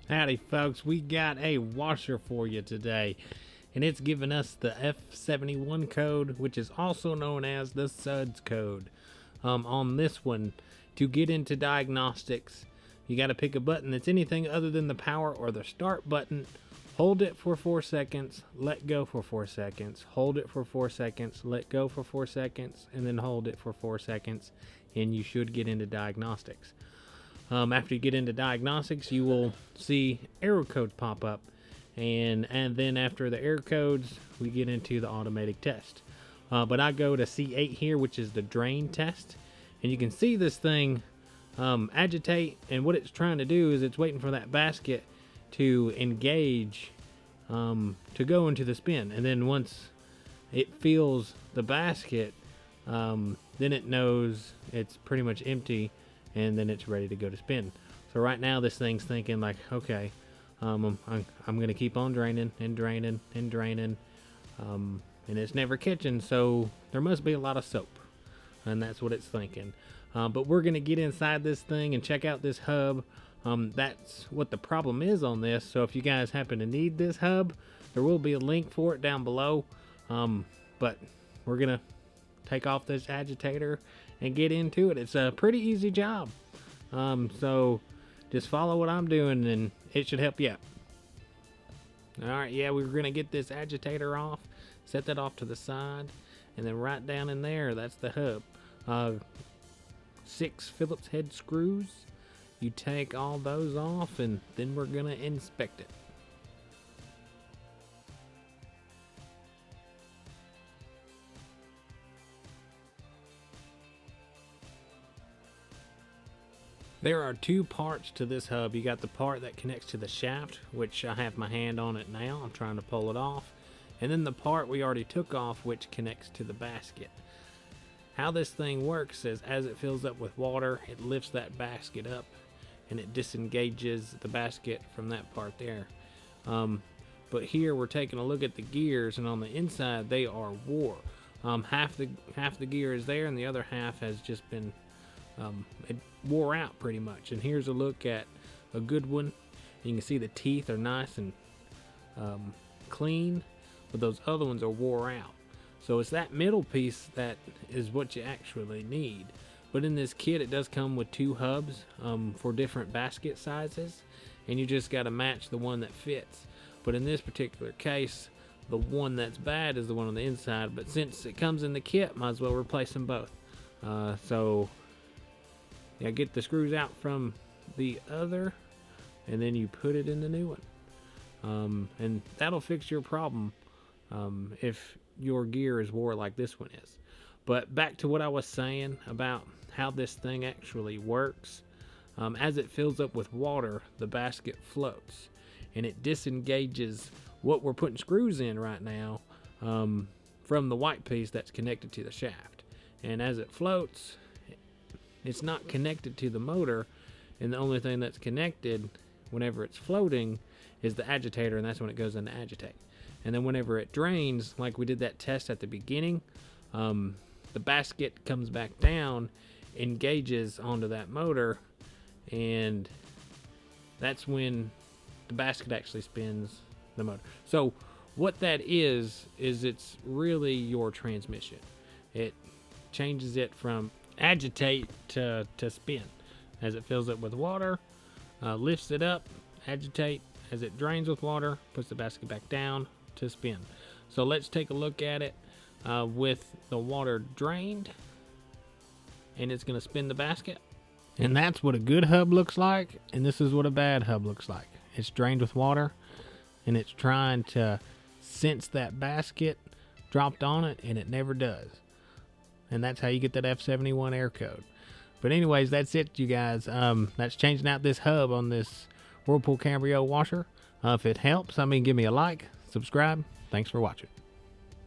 Howdy folks, we got a washer for you today, and it's giving us the F71 code, which is also known as the Suds code. On this one, to get into diagnostics, you got to pick a button that's anything other than the power or the start button. Hold it for 4 seconds, let go for 4 seconds, hold it for 4 seconds, let go for 4 seconds, and then hold it for 4 seconds, and you should get into diagnostics. After you get into diagnostics, you will see error codes pop up, and then after the error codes, we get into the automatic test. But I go to C8 here, which is the drain test, and you can see this thing agitate, and what it's trying to do is it's waiting for that basket to engage, to go into the spin, and then once it feels the basket, then it knows it's pretty much empty, and then it's ready to go to spin. So right now this thing's thinking like, okay, I'm gonna keep on draining and draining and draining, and it's never catching, so there must be a lot of soap, and that's what it's thinking. But we're gonna get inside this thing and check out this hub. That's what the problem is on this, so if you guys happen to need this hub, there will be a link for it down below. But we're gonna take off this agitator and get into it. It's a pretty easy job, so just follow what I'm doing and it should help you out. Alright, yeah, we're gonna get this agitator off, set that off to the side, and then right down in there, that's the hub. 6 Phillips head screws. You take all those off, and then we're gonna inspect it. There are 2 parts to this hub. You got the part that connects to the shaft, which I have my hand on it now. I'm trying to pull it off. And then the part we already took off, which connects to the basket. How this thing works is as it fills up with water, it lifts that basket up and it disengages the basket from that part there. But here we're taking a look at the gears, and on the inside they are wore. Half the gear is there and the other half has just been it wore out pretty much. And here's a look at a good one. You can see the teeth are nice and clean, but those other ones are wore out. So it's that middle piece that is what you actually need. But in this kit, it does come with 2 hubs for different basket sizes, and you just got to match the one that fits. But in this particular case, the one that's bad is the one on the inside, but since it comes in the kit, might as well replace them both. So yeah, get the screws out from the other, and then you put it in the new one. And that'll fix your problem if your gear is wore like this one is. But back to what I was saying about how this thing actually works. As it fills up with water, the basket floats, and it disengages what we're putting screws in right now from the white piece that's connected to the shaft. And as it floats, it's not connected to the motor, and the only thing that's connected whenever it's floating is the agitator, and that's when it goes into agitate. And then whenever it drains, like we did that test at the beginning, the basket comes back down, engages onto that motor, and that's when the basket actually spins the motor. So what that is it's really your transmission. It changes it from agitate to spin. As it fills it with water, lifts it up, agitate. As it drains with water, puts the basket back down to spin. So let's take a look at it with the water drained, and it's going to spin the basket. And that's what a good hub looks like, and this is what a bad hub looks like. It's drained with water, and it's trying to sense that basket dropped on it, and it never does. And that's how you get that F71 error code. But anyways, that's it, you guys. That's changing out this hub on this Whirlpool Cabrio washer. If it helps, give me a like, subscribe. Thanks for watching.